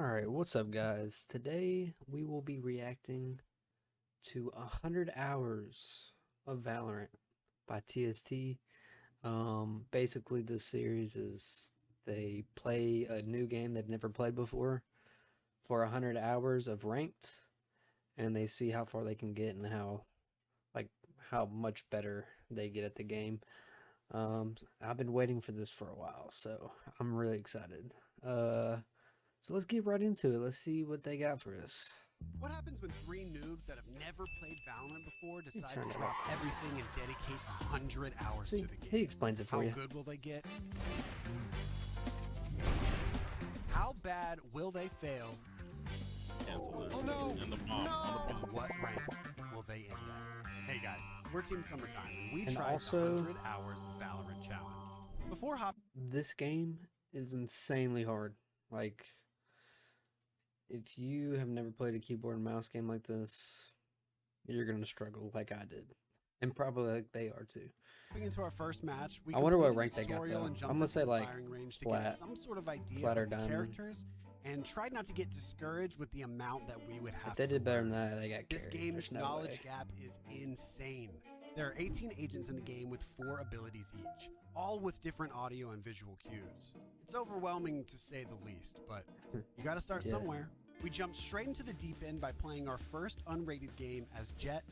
Alright, what's up guys? Today we will be reacting to 100 hours of Valorant by TST. Basically this series is they play a new game they've never played before for 100 hours of ranked, and they see how far they can get and how much better they get at the game. I've been waiting for this for a while, so I'm really excited. So let's get right into it. Let's see what they got for us. What happens when three noobs that have never played Valorant before decide Turn to it drop off. everything and dedicate 100 hours See, to the game? he explains it for How you. good will they get? How bad will they fail? Cancel it. Oh no! And the bomb. No! On the And bomb. what rank will they end at? Hey guys, we're Team Summertime, and we And tried also- the 100 hours Valorant challenge. Before hopping This game is insanely hard. Like, if you have never played a keyboard and mouse game like this, you're gonna struggle like I did, and probably like they are too. into our first match, we I wonder what completed rank the they got, tutorial though. and jumped I'm gonna into say, the like, firing range to flat- get some sort of idea flat or of the diamond. characters, and tried not to get discouraged with the amount that we would have If they to did better than learn. that, they got This carried. game's There's no knowledge way. gap is insane. There are 18 agents in the game with 4 abilities each, all with different audio and visual cues. It's overwhelming to say the least, but you gotta start Yeah. somewhere. We jumped straight into the deep end by playing our first unrated game as Jett,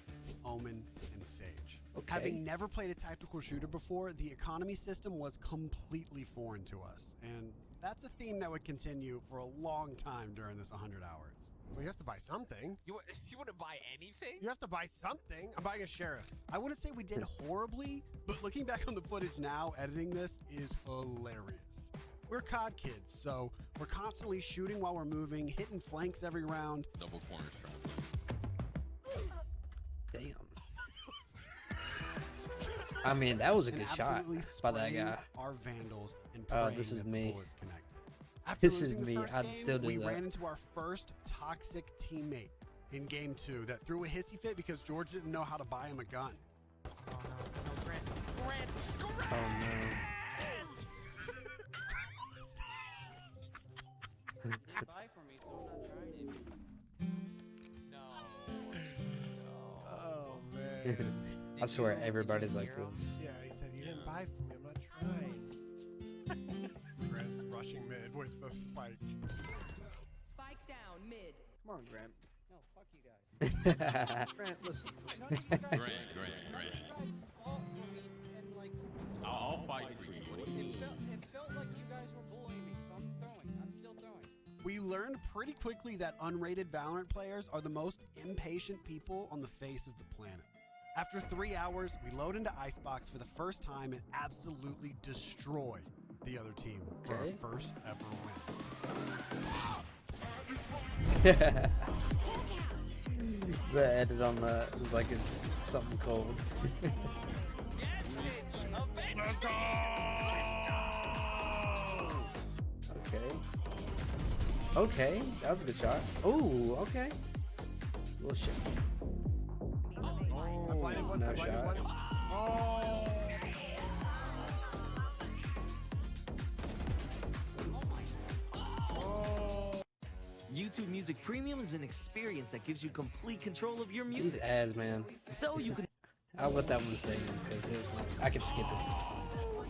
Omen, and Sage. Okay. Having never played a tactical shooter before, the economy system was completely foreign to us, and that's a theme that would continue for a long time during this 100 hours. Well, you have to buy something. You wouldn't buy anything? You have to buy something. I'm buying a sheriff. I wouldn't say we did horribly, but looking back on the footage now, editing this is hilarious. We're COD kids, so we're constantly shooting while we're moving, hitting flanks every round. Double corners trying. Damn. I mean, that was a and good shot absolutely by that spraying guy. Our vandals and Oh, praying this is that the me. bullets connected. After This is losing the me. first I'd game, still do we that. ran into our first toxic teammate in game 2 that threw a hissy fit because George didn't know how to buy him a gun. Oh no, Grant, Grant, Grant! Oh no. You didn't buy for me, so I'm not trying it. No. Oh man. I swear Did everybody's you like hear him? this. Yeah, he said you didn't buy for me. I'm not trying. Grant's rushing mid with the spike. Spike down mid. Come on, Grant. No, fuck you guys. Grant, listen. None of you guys, Grant. none of you guys fought for me, and like, I'll fight for you. What do you mean? it felt like you guys were bullying me, so I'm throwing. I'm still throwing. We learned pretty quickly that unrated Valorant players are the most impatient people on the face of the planet. After 3 hours, we load into Icebox for the first time and absolutely destroy the other team for our Okay. first ever win. The edit on that is like it's something cold. Yes, bitch! Avenge me! Okay. Okay, that was a good shot. Oh, okay. Little shit. I blinded one. No I blinded shot. one. YouTube Music Premium is an experience that gives you complete control of your These music. ads, man. So you can I'll let that one stay in because it was like I could skip it.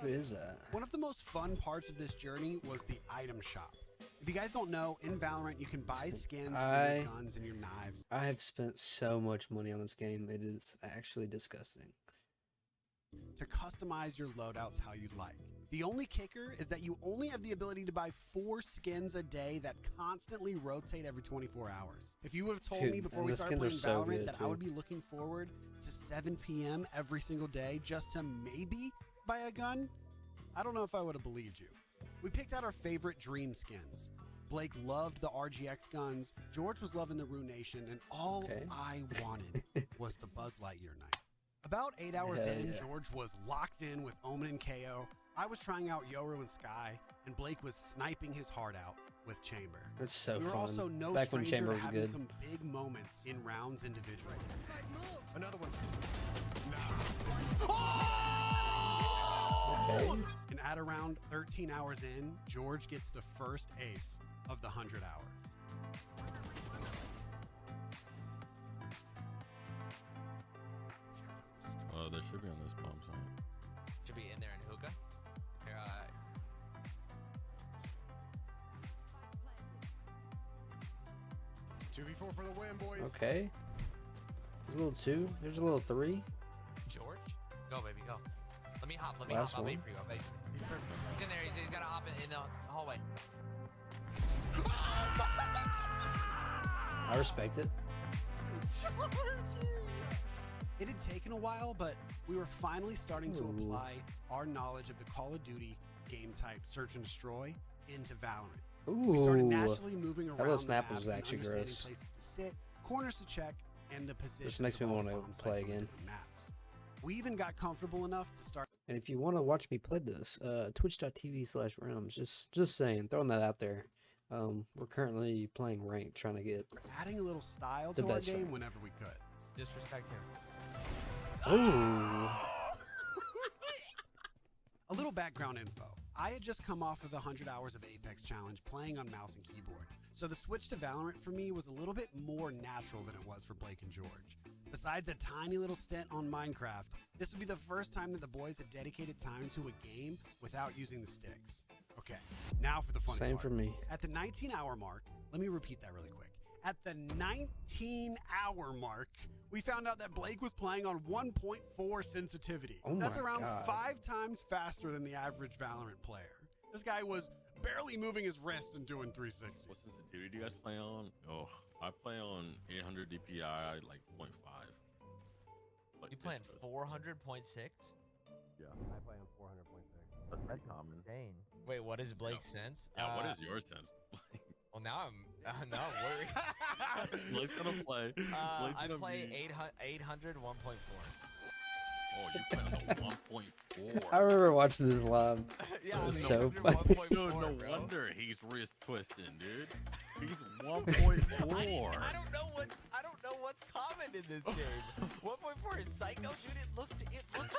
Who is that? One of the most fun parts of this journey was the item shop. If you guys don't know, in Valorant you can buy skins for your guns and your knives. I have spent so much money on this game. It is actually disgusting. To customize your loadouts how you like. The only kicker is that you only have the ability to buy 4 skins a day that constantly rotate every 24 hours. If you would have told Shoot, me before and we the started skins playing are so Valorant good, that I too. would be looking forward to 7 p.m. every single day just to maybe buy a gun, I don't know if I would have believed you. We picked out our favorite dream skins. Blake loved the RGX guns, George was loving the Ruination, and all Okay. I wanted was the Buzz Lightyear knife. About 8 hours Hell in, yeah. George was locked in with Omen and KO. I was trying out Yoru and Sky, and Blake was sniping his heart out with Chamber. That's so We were fun. also no Back when stranger Chamber to was having good. some big moments in rounds individually. Another one. At around 13 hours in, George gets the first ace of the 100 hours. There should be on this bomb site. Should be in there in hookah. Here, 2v4 for the win, boys. Okay. There's a little 2. There's a little 3. George, go baby, go. Let me hop. Let me Last hop. I'll one. wait for you. I'll wait. He's in there. He's got to hop in the hallway. I respect it. It had taken a while, but we were finally starting to Ooh. apply our knowledge of the Call of Duty game type Search and Destroy into Valorant. Ooh. We started naturally moving around little the snap map was and actually understanding gross. places to sit, corners to check, and the position. makes me wanna play again. Maps. We even got comfortable enough to start And if you want to watch me play this, twitch.tv/realms. Just saying, throwing that out there. We're currently playing ranked, trying to get. adding a little style The to our best game rank. whenever we could. Disrespect him. Ooh. A little background info. I had just come off of the 100 hours of Apex challenge playing on mouse and keyboard, so the switch to Valorant for me was a little bit more natural than it was for Blake and George. Besides a tiny little stint on Minecraft, this would be the first time that the boys had dedicated time to a game without using the sticks. Okay, now for the fun Same part. for me. At the 19-hour mark, let me repeat that really quick. At the 19-hour mark, we found out that Blake was playing on 1.4 sensitivity. Oh That's my around God. 5 times faster than the average Valorant player. This guy was barely moving his wrist and doing 360. What sensitivity do you guys play on? Oh, I play on 800 DPI, like 0.5. But You it's playing good. 400.6? Yeah, I play on 400.6. that's pretty common. Dang. Wait, what is Blake's sense? Yeah, what is your sense? Well, now I'm worried. Blake's gonna play. Blake's I gonna play be- 800 1.4. Oh, you play on the 1.4. I remember watching this live. Yeah, It was I'm so 800 funny. 1.4, Dude, no bro. wonder he's wrist twisting, dude. He's 1.4. I don't know what's common in this game. 1.4 is psycho, dude. It looked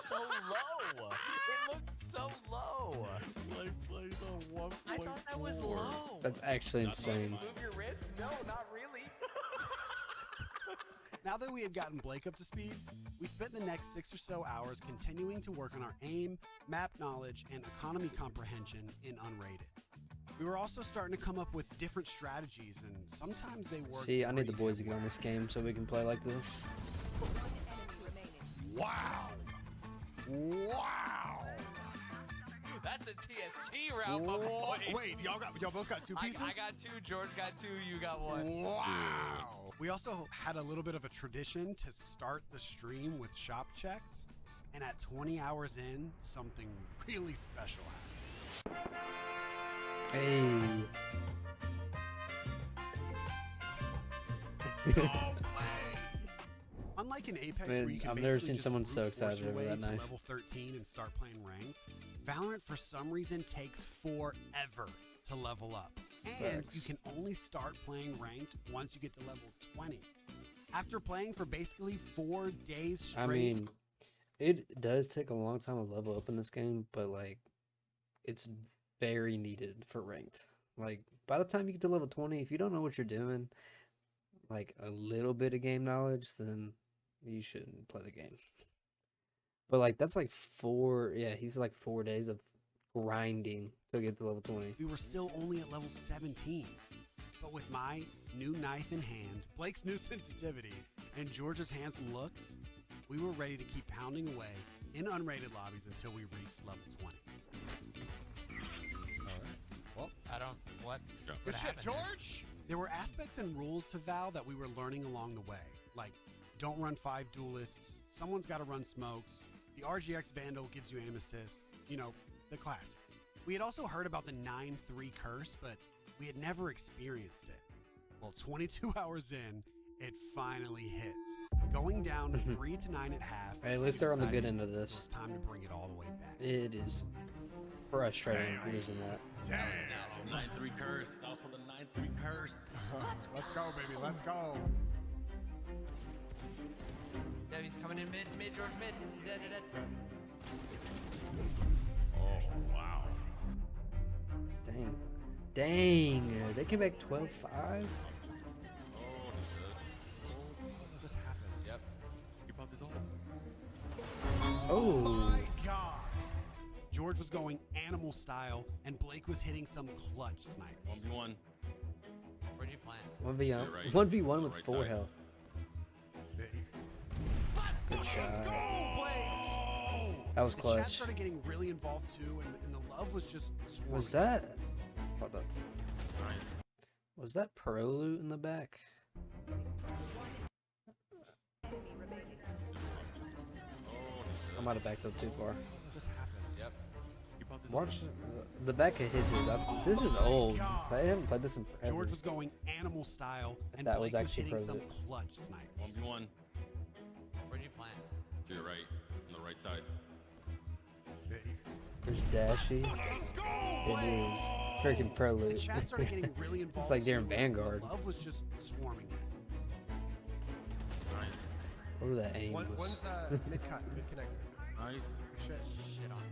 so low. It looked so low. Blake plays on 1.4. I thought that was low. That's actually That's insane. not Move your wrist? No, not really. Now that we had gotten Blake up to speed, we spent the next 6 or so hours continuing to work on our aim, map knowledge, and economy comprehension in Unrated. We were also starting to come up with different strategies, and sometimes they worked. See, I need the pretty boys to damn get on this game so we can play like this. Wow! Wow! That's a TST round, my boy. Wait, y'all both got 2 pieces? I got 2, George got 2, you got 1. Wow! We also had a little bit of a tradition to start the stream with shop checks, and at 20 hours in, something really special happened. Hey. Unlike in Apex, Man, where you can I've never basically seen just someone so brute force excited your over way that to knife. level 13 and start playing ranked, Valorant for some reason takes forever to level up, and Facts. you can only start playing ranked once you get to level 20. After playing for basically 4 days straight, I mean, it does take a long time to level up in this game, but like, it's very needed for ranked. Like, by the time you get to level 20, if you don't know what you're doing, like a little bit of game knowledge, then you shouldn't play the game. But like, that's like he's like 4 days of grinding to get to level 20. we were still only at level 17. But with my new knife in hand, Blake's new sensitivity, and George's handsome looks, we were ready to keep pounding away in unrated lobbies until we reached level 20. I don't, what? Yeah. What Good shit, happened there? George. There were aspects and rules to Val that we were learning along the way, like don't run 5 duelists, someone's got to run smokes, the RGX Vandal gives you aim assist, the classics. We had also heard about the 9-3 curse, but we had never experienced it. Well, 22 hours in, it finally hits. Going down 3 to 9 at half. Hey, at we least they're on the good decided end of It was this. time to bring it all the way back. It is frustrating Damn. losing that. Damn. 9-3 curse. That was for the 9-3 curse. Let's go, baby. Let's go. Yeah, he's coming in mid, George, mid. Da, da, da. Oh, wow. Dang, they came back 12-5? Oh, he's dead. What just happened? Yep. He popped his ult. Oh. My God. George was going animal style, and Blake was hitting some clutch snipes. 1v1. Where'd you plant? 1v1, You're right. 1v1 On the with right 4 side. health. Good shot. Go, Blake! That was The chat clutch. started getting really involved too, and the love was just swarming. Was that? Hold up. Nice. Was that pro loot in the back? Oh, he's I might have backed up too far. What just happened? Yep. He popped his Watch ult. the back of Hitches. This is old. I haven't played this in forever. George was going animal style, and That Blake was was actually hitting pro some loot. clutch snipes. 1v1. Where'd you plant? To your right. On the right side. There's Dashy. It is. It's freaking pro The loot. chat started getting really involved. It's like they're in too, Vanguard. The love was just swarming it. Nice. Oh, that aim One's was. mid cut, mid connector. Nice. Good shit. Shit on.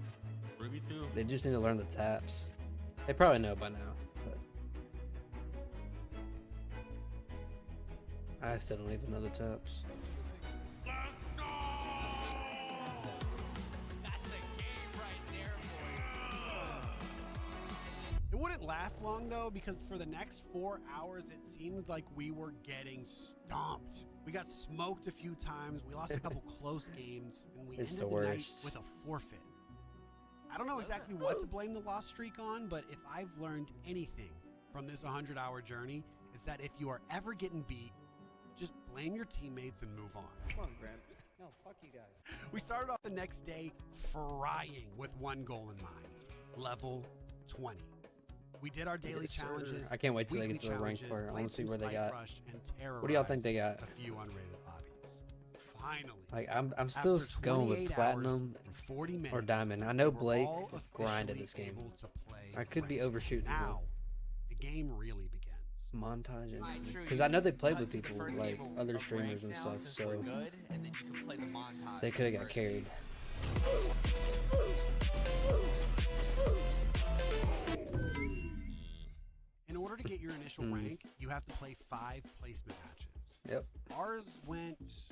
3v2. They just need to learn the taps. They probably know by now. But I still don't even know the taps. That's a game right there, boys. It wouldn't last long though, because for the next 4 hours, it seemed like we were getting stomped. We got smoked a few times. We lost a couple close games, and we It's ended the the night worst. with a forfeit. I don't know exactly what to blame the loss streak on, but if I've learned anything from this 100-hour journey, it's that if you are ever getting beat, just blame your teammates and move on. Come on, Grant. No, fuck you guys. We started off the next day frying with one goal in mind, level 20. We did our daily Yes, sir. challenges. I can't wait till they weekly get to the rank challenges, part. I played wanna see some where they Spike got. Rush, and What do y'all think they terrorized got? A few unrated lobbies. Finally, Like I'm still after going with 28 hours platinum and 40 minutes, or diamond. I know we were Blake all grinded officially this game. able to play I could be ranked. overshooting Now, the game really begins. montage Alright, true, because you I know they can played cut with to the people first like game of- other of streamers ranked and now, stuff, since so we're good, and then you can play the montage they for could the have got first carried. In order to get your initial Hmm. rank, you have to play 5 placement matches. Yep. Ours went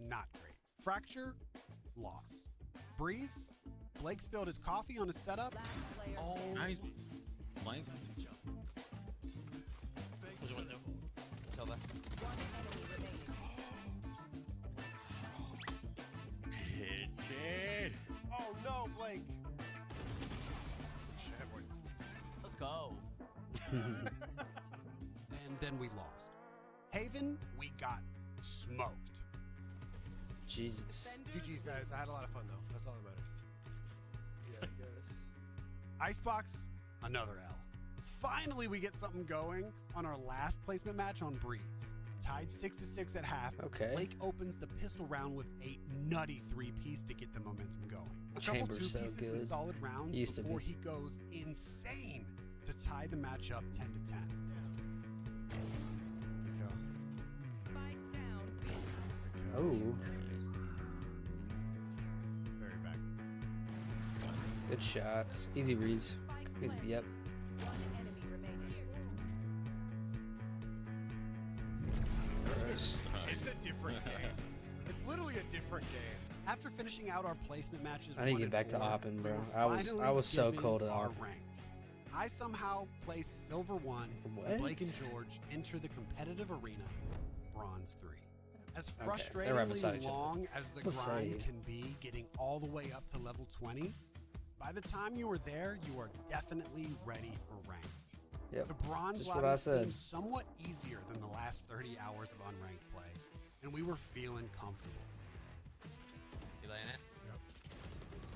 not great. Fracture, loss. Breeze, Blake spilled his coffee on his setup. Oh, Nice. Blank. Silva. Pitch. Oh no, Blake. Shit, boys. Let's go. And then we lost. Haven, we got smoked. Jesus. GG's, guys. I had a lot of fun, though. That's all that matters. Yeah, I guess. Icebox, another L. Finally, we get something going on our last placement match on Breeze. Tied 6-6 at half. Okay. Blake opens the pistol round with a nutty 3-piece to get the momentum going. A couple Chamber's so 2 pieces and good. solid rounds Used to before be. he goes insane to tie the match up 10-10. Good kill. Spike down B. Good kill. Oh, Very back. good shots. Easy reads. Easy, yep. One enemy remaining. Gross. It's a different game. It's literally a different game. After finishing out our placement matches, I need to 1 get and back to 4, Oppen, we bro. were I was finally so given cold at our Oppen. ranks. I somehow placed silver 1. What? Blake and George enter the competitive arena, bronze 3. As Okay, they're right beside frustratingly each other. long as the Let's grind say- can be, getting all the way up to level 20, by the time you are there, you are definitely ready for ranked. Yep. The bronze Just what lobby I said. seems somewhat easier than the last 30 hours of unranked play, and we were feeling comfortable. You laying it? Yep.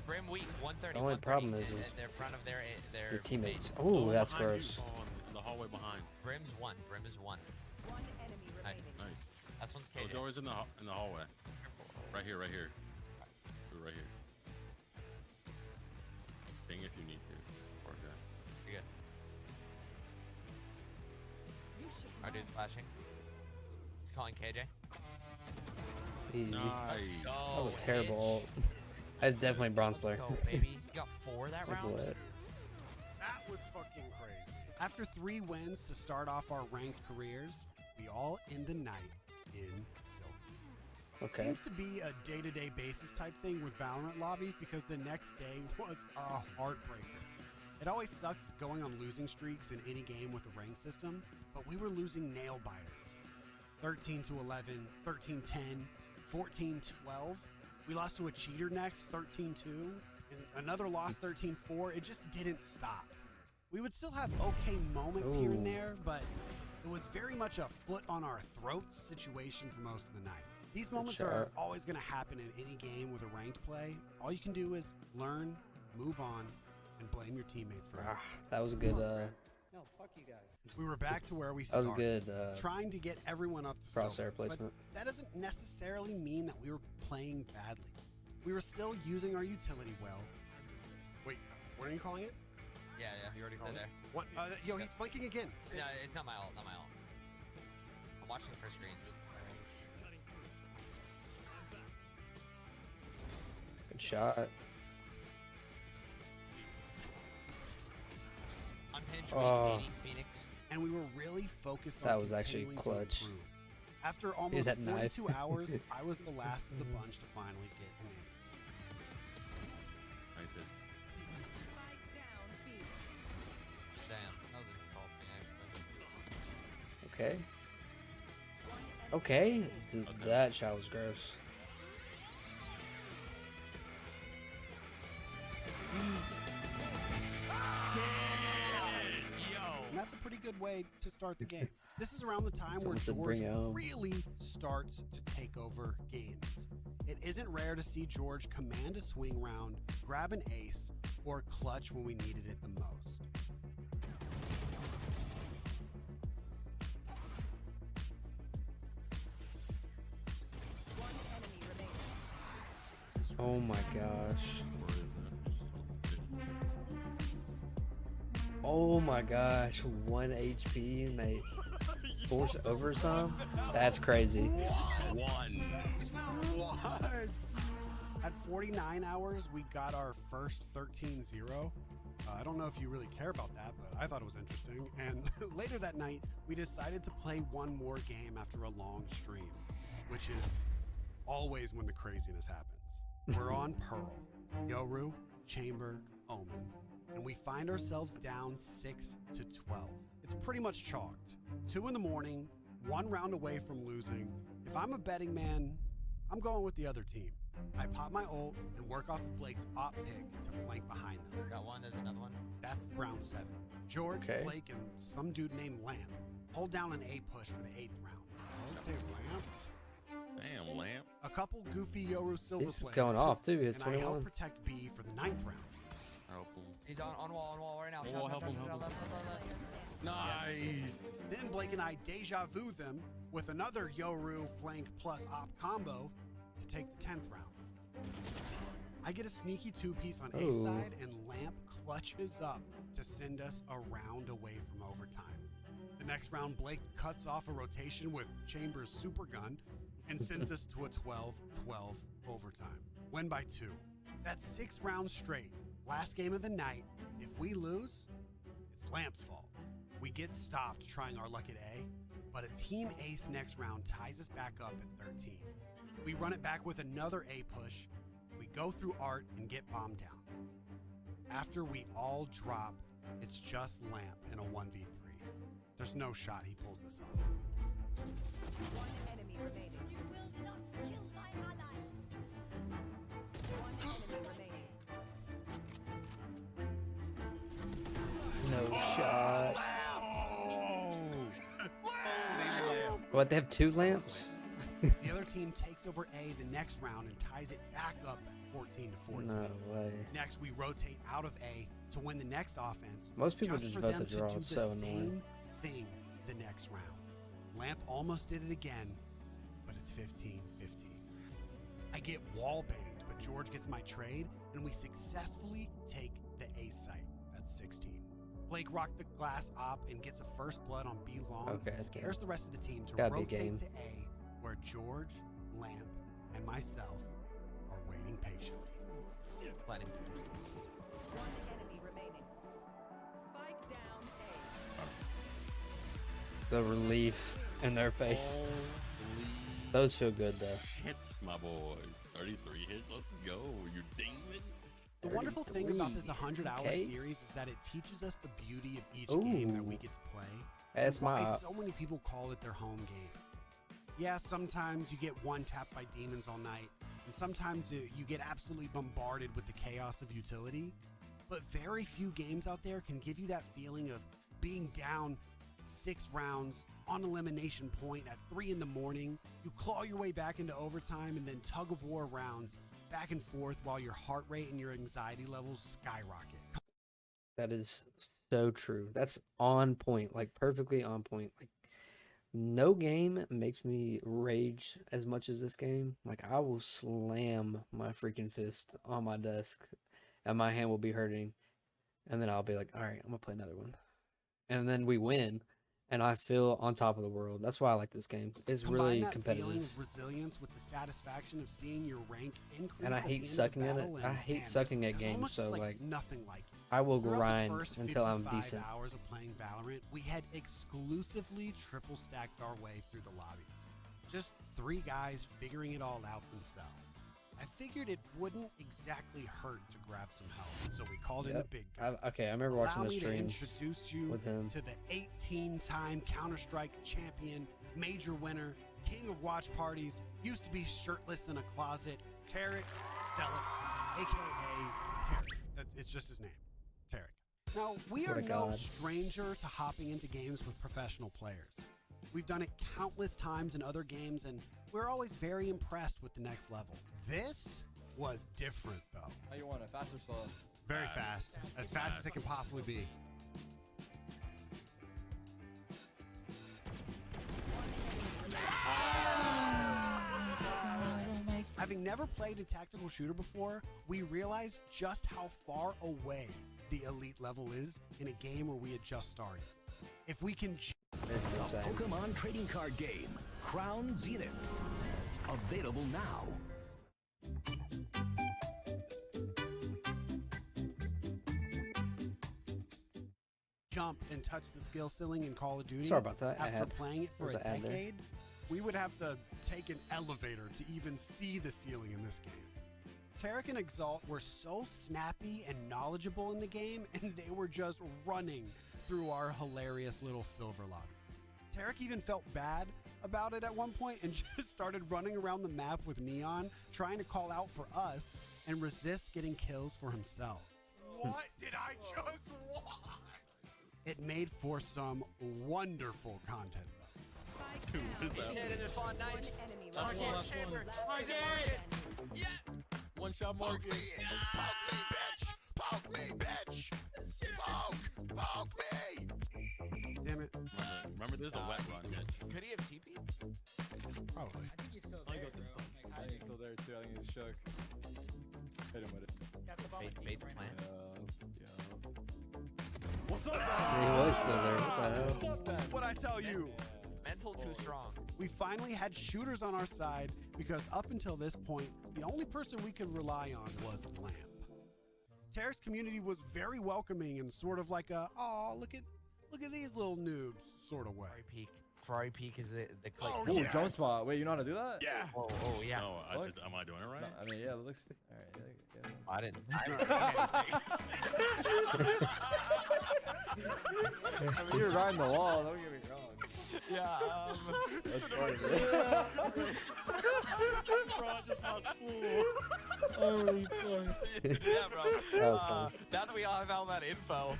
Brim weak, 130. The only 130, problem is they're front of their Your teammates. main. Oh, that's behind you. gross. Oh, in the hallway behind. Brim's 1. Brim is 1. One enemy Nice. remaining. Nice. Last one's Oh, KJ. door's in the hallway. Right here. Right here. Right here. Ping if you need to. Poor guy. You're good. Our dude's flashing. He's calling KJ. Easy. Nice. Go. That was a terrible ult. That's definitely a bronze player. Let's go, baby. You got 4 that Like round? what? That was fucking crazy. After 3 wins to start off our ranked careers, we all end the night in silver. Okay. Seems to be a day-to-day basis type thing with Valorant lobbies because the next day was a heartbreaker. It always sucks going on losing streaks in any game with a rank system, but we were losing nail biters. 13-11, 13-10, 14-12. We lost to a cheater next, 13-2, and another loss, 13-4. It just didn't stop. We would still have okay moments here and there, but it was very much a foot on our throats situation for most of the night. These moments are always going to happen in any game with a ranked play. All you can do is learn, move on, and blame your teammates for it. That was a good. No, fuck you guys. We were back to where we That started, was good. trying to get everyone up to silver. Crosshair placement. But that doesn't necessarily mean that we were playing badly. We were still using our utility well. Wait, what are you calling it? Yeah. You already called They're it? What? Yo, he's flanking again. No, it's not my ult. Not my ult. I'm watching for screens. Good shot. Unhinged, Oh. maintaining Phoenix. And we were really focused on That was actually continuing to clutch. improve. After almost that knife. 42 hours, I was the last of the bunch to finally get an ace. I did. Spike down B. Damn, that was insulting actually. Okay. Okay. That shot was gross. And that's a pretty good way to start the game. This is around the time Someone where said George bring it home. really starts to take over games. It isn't rare to see George command a swing round, grab an ace, or clutch when we needed it the most. One enemy remaining. Oh my gosh. Where is it? Oh my gosh. 1 HP and they force overtime? That's crazy. One. What? At 49 hours, we got our first 13-0. I don't know if you really care about that, but I thought it was interesting. And later that night, we decided to play one more game after a long stream, which is always when the craziness happens. We're on Pearl, Yoru, Chamber, Omen, and we find ourselves down 6-12. It's pretty much chalked. 2 in the morning, 1 round away from losing. If I'm a betting man, I'm going with the other team. I pop my ult and work off of Blake's op pick to flank behind them. Got one. There's another one. That's the round 7. George, Okay. Blake, and some dude named Lamp hold down an A push for the 8th round. Okay, Lamp. Damn, lamp. A couple goofy Yoru silver He's plays. going off too. He's And I help 21. protect B for the 9th round. Help him. He's on wall right now. Oh, Shot, help shot, him, shot, help shot, him. left. Nice. Then Blake and I deja vu them with another Yoru flank plus op combo to take the 10th round. I get a sneaky 2-piece on A Oh. side, and Lamp clutches up to send us a round away from overtime. The next round, Blake cuts off a rotation with Chambers' super gun and sends us to a 12-12 overtime. Win by 2. That's 6 rounds straight. Last game of the night. If we lose, it's Lamp's fault. We get stopped trying our luck at A, but a team ace next round ties us back up at 13. We run it back with another A push. We go through art and get bombed down. After we all drop, it's just Lamp in a 1v3. There's no shot he pulls this off. One enemy remaining. You will not kill my allies. One enemy remaining. No shot. What, they have 2 lamps? The other team takes over A the next round and ties it back up at 14-14. No way. Next, we rotate out of A to win the next offense. Most people just for vote them to draw. do It's the so same annoying. thing the next round. Lamp almost did it again, but it's 15-15. I get wall banged, but George gets my trade, and we successfully take the A site. That's 16. Blake rocked the glass op and gets a first blood on B long. Okay, and scares the rest of the team to gotta be game. rotate to A, where George, Lamp, and myself are waiting patiently. Let him. One enemy remaining. Spike down A. the relief in their face. Those feel good though. Hits, my boy. 33 hits. Let's go. You demon. The wonderful thing about this 33. 100-hour Okay. series is that it teaches us the beauty of each Ooh. game that we get to play. That's and why my so many people call it their home game. Yeah, sometimes you get one tapped by demons all night, and sometimes you get absolutely bombarded with the chaos of utility. But very few games out there can give you that feeling of being down 6 rounds on elimination point at 3 in the morning. You claw your way back into overtime and then tug of war rounds back and forth while your heart rate and your anxiety levels skyrocket. That is so true. That's on point, like perfectly on point. Like no game makes me rage as much as this game. Like I will slam my freaking fist on my desk and my hand will be hurting. And then I'll be like, all right, I'm gonna play another one. And then we win and I feel on top of the world. That's why I like this game. It's Combine really that feeling competitive. of resilience with the satisfaction of seeing your rank increase. And I at the hate end of the sucking at it. battle, I and, hate man, sucking there's at games, almost just, so, like, nothing like it. I will Throughout the grind first until I'm 55 decent. hours of playing Valorant, we had exclusively triple stacked our way through the lobbies. Just 3 guys figuring it all out themselves. I figured it wouldn't exactly hurt to grab some help, so we called in the Yep. big guys. Okay, I remember watching Allow the me to streams introduce you with him. to the 18-time Counter-Strike champion, major winner, king of watch parties, used to be shirtless in a closet, Tarek Selleck, aka Tarek. It's just his name, Tarek. Now, we What are a no god. stranger to hopping into games with professional players. We've done it countless times in other games, and we're always very impressed with the next level. This was different, though. How you want it? Fast or slow? Very fast. As fast as it can possibly be. Having never played a tactical shooter before, we realized just how far away the elite level is in a game where we had just started. If we can It's insane. Pokemon trading card game, Crown Zenith. Available now. jump and touch the skill ceiling in Call of Duty, Sorry about that. after playing it for there's a an ad there. decade, we would have to take an elevator to even see the ceiling in this game. Tarek and Exalt were so snappy and knowledgeable in the game, and they were just running through our hilarious little silver lobbies. Tarek even felt bad about it at one point and just started running around the map with Neon, trying to call out for us and resist getting kills for himself. What did I just watch? It made for some wonderful content, though. He's hit in the spawn, nice. Enemy Last remaining. one, last one. He's in. Yeah. One shot Poke market. me, bitch! Poke me, bitch! Poke me! Damn it. Remember this is a wet run, bitch. Could he have TP? Probably. I think he's still I'll there, go to bro. stun. Like, I think he's still there too. I think he's shook. Hit him with it. Bait the plant. What's up, He was still there. What the hell? What'd I tell you? Mental too strong. We finally had shooters on our side because up until this point, the only person we could rely on was Lamp. Tarek's community was very welcoming and sort of like a, oh, look at these little noobs sort of way. Ferrari Peak. Ferrari Peak is the click. Oh, Ooh, yes. jump spot. Wait, you know how to do that? Yeah. Oh, yeah. No, What? am I doing it right? No, I mean, yeah, it looks. All right. Yeah. I didn't see anything. I mean, you're riding the wall. Don't get me wrong. Yeah. That's funny, man. Bro, I just lost fool. Holy fuck. Yeah, bro. That was fun. Now that we all have all that info,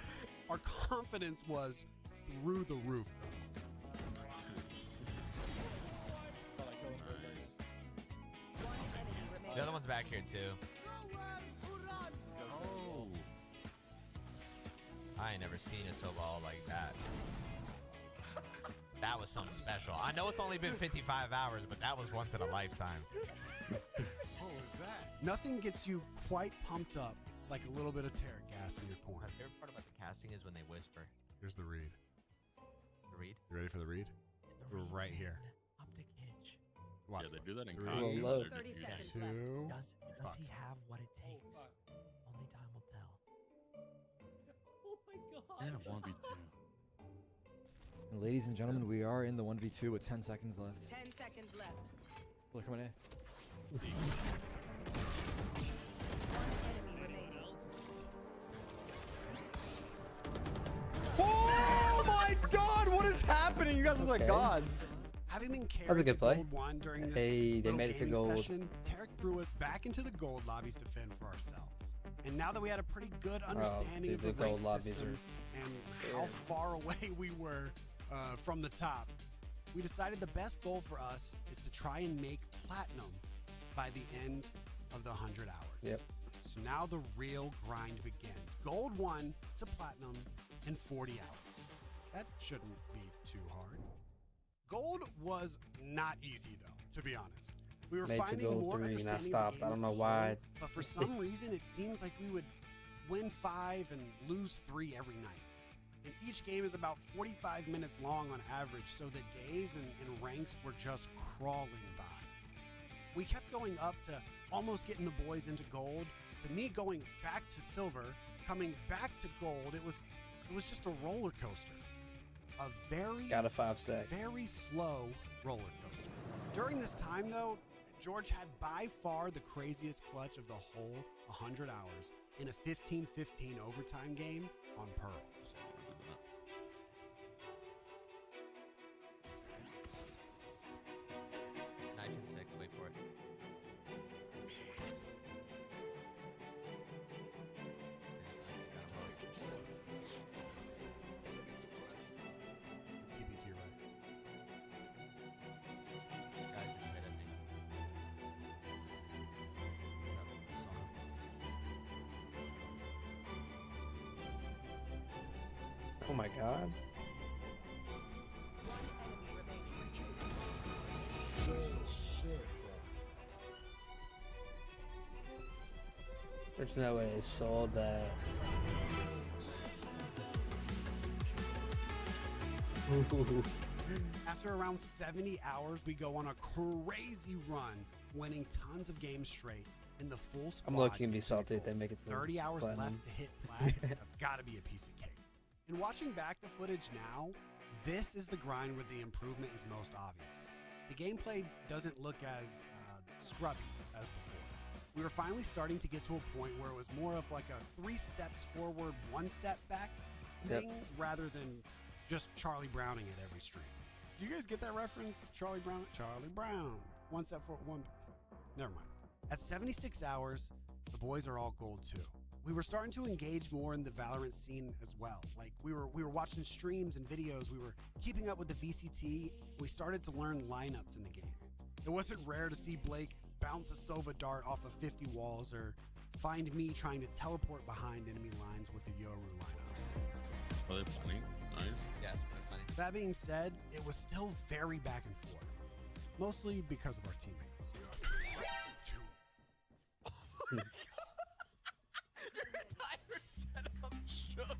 Our confidence was through the roof, though. One enemy remaining. the other one's back here too. Oh. I ain't never seen a so ball like that. That was something special. I know it's only been 55 hours, but that was once in a lifetime. Nothing gets you quite pumped up like a little bit of Tarek gas in your My corner. favorite part about the casting is when they whisper. Here's the read. The read. You ready for the read? The We're read's right in here. Optic hitch. Watch. Yeah, they do that in Three, COD. Well, load. 30 They're just seconds using- left. two. Does Fuck. he have what it takes? Only time will tell. Oh my god. And a 1v2. Ladies and gentlemen, we are in the 1v2 with 10 seconds left. 10 seconds left. Look, coming in. One enemy remaining. Oh my god, what is happening? You guys look like Okay. gods. Having been carried That was a good to play. Gold 1 during this Hey, they little made it to gaming gold. session, Tarek threw us back into the gold lobbies to fend for ourselves. And now that we had a pretty good understanding dude, of the the gold rank lobbies system and how far away we were from the top, we decided the best goal for us is to try and make platinum by the end of the 100 hours. Yep. So now the real grind begins. Gold 1 to platinum in 40 hours. That shouldn't be too hard. Gold was not easy though, to be honest. We were Made to finding gold more 3 and I understanding of the stopped. I game don't as know a why. whole, but for some reason it seems like we would win 5 and lose 3 every night. And each game is about 45 minutes long on average, so the days and ranks were just crawling by. We kept going up to almost getting the boys into gold, to me going back to silver, coming back to gold. It was just a roller coaster. A very Got a 5-stack. very slow roller coaster. During this time, though, George had by far the craziest clutch of the whole 100 hours in a 15-15 overtime game on Pearl. Knife and 6, wait for it. TP to your right. This guy's in mid, I think. Oh my god. One enemy remaining. There's no way they sold that. Ooh. After around 70 hours, we go on a crazy run, winning tons of games straight in the full squad. I'm looking to be into salty if gold. they make it to 30 hours platinum. left to hit plat. That's got to be a piece of cake. And watching back the footage now, this is the grind where the improvement is most obvious. The gameplay doesn't look as scrubby as before. We were finally starting to get to a point where it was more of like a 3 steps forward, 1 step back thing, rather than just Charlie Browning at every stream. Do you guys get that reference? Charlie Brown? Charlie Brown. 1 step forward, 1. Never mind. At 76 hours, the boys are all gold too. We were starting to engage more in the Valorant scene as well. Like we were watching streams and videos. We were keeping up with the VCT. We started to learn lineups in the game. It wasn't rare to see Blake bounce a Sova dart off of 50 walls or find me trying to teleport behind enemy lines with a Yoru lineup. Are they playing? Nice. Yes, they're plenty. That being said, it was still very back and forth, mostly because of our teammates. Your entire setup shook.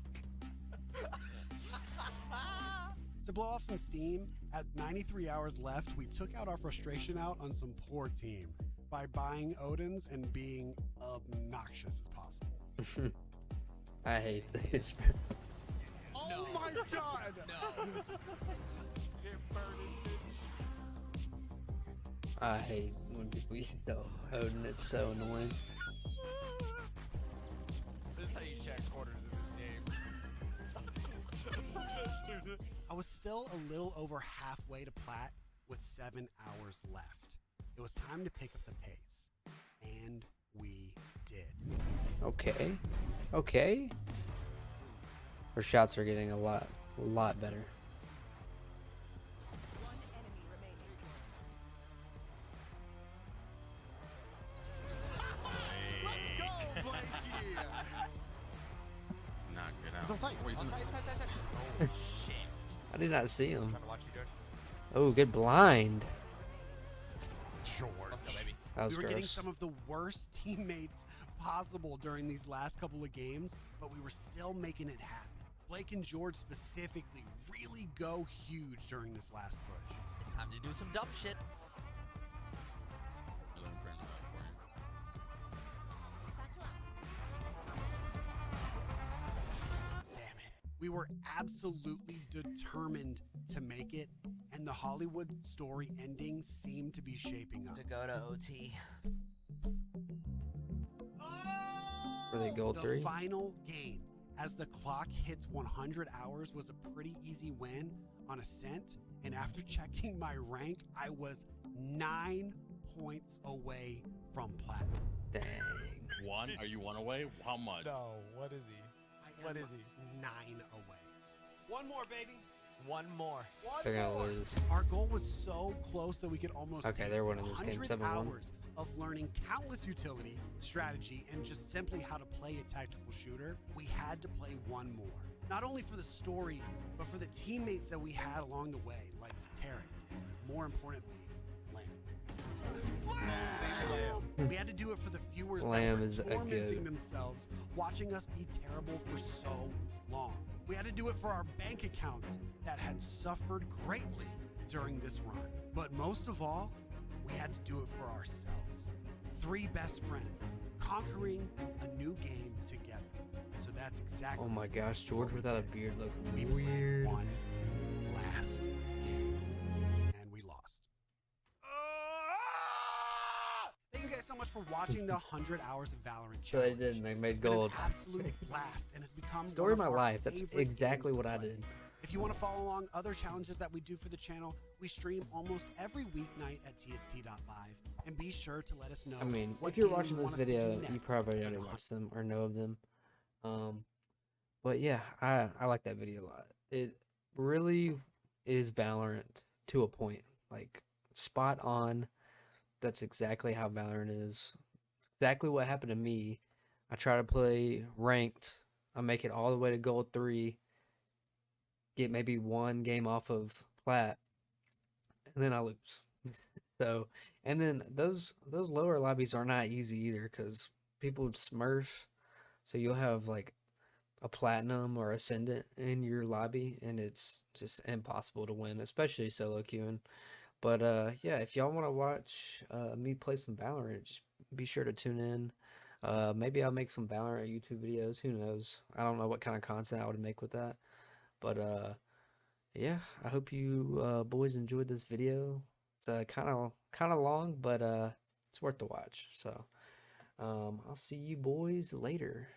To blow off some steam, at 93 hours left, we took out our frustration out on some poor team by buying Odins and being obnoxious as possible. I hate this. Oh my god! No. I hate when people use the Odin. It's so annoying. This is how you check quarters in this game. I was still a little over halfway to plat with 7 hours left. It was time to pick up the pace. And we did. Okay. Okay. Her shots are getting a lot better. One enemy remaining. Let's go, Blakey! Not good He's out. on site. Oh, he's On in- side. Oh, shit. I did not see him. Trying to watch you, George. Oh, good blind. George. Let's go, baby. That was We were getting gross. some of the worst teammates possible during these last couple of games, but we were still making it happen. Blake and George specifically really go huge during this last push. It's time to do some dumb shit. I love print that for you. Damn it. We were absolutely determined to make it, and the Hollywood story ending seemed to be shaping up. To go to OT. Were they gold The 3? final game, as the clock hits 100 hours, was a pretty easy win on Ascent, and after checking my rank, I was 9 points away from platinum. Dang. One? Are you one away? How much? No, what is he? What is he? 9 away. One more, baby. One more. They're gonna lose. Our goal was so close that we could almost Okay, taste they're it. winning this game 100 7-1. hours of learning countless utility, strategy, and just simply how to play a tactical shooter. We had to play one more. Not only for the story, but for the teammates that we had along the way, like Tarek. More importantly, Lamb. We had to do it for the viewers Lamb that were is a tormenting goat. themselves, watching us be terrible for so long. We had to do it for our bank accounts that had suffered greatly during this run. But most of all, we had to do it for ourselves. 3 best friends conquering a new game together. So that's exactly Oh my gosh, George what we without a did. beard looking We played weird. one last game, and we lost. Thank you guys so much for watching the 100 hours of Valorant So they challenge. did, and they made It's been gold. an absolute blast, and has become Story of one my our life. That's favorite exactly games what to I play. did. If you want to follow along other challenges that we do for the channel, we stream almost every weeknight at tst.live, and be sure to let us know. I mean, what if you're game watching you this want us to do video, you next probably for already the watched them or know of them. But yeah, I like that video a lot. It really is Valorant to a point. Like, spot on. That's exactly how Valorant is. Exactly what happened to me. I try to play ranked. I make it all the way to gold 3. Get maybe 1 game off of plat, and then I lose. So, and then those lower lobbies are not easy either, because people smurf. So you'll have like a platinum or ascendant in your lobby, and it's just impossible to win, especially solo queuing. But yeah, if y'all want to watch me play some Valorant, just be sure to tune in. Maybe I'll make some Valorant YouTube videos. Who knows? I don't know what kind of content I would make with that. But yeah, I hope you boys enjoyed this video. It's kind of long, but it's worth the watch. So I'll see you boys later.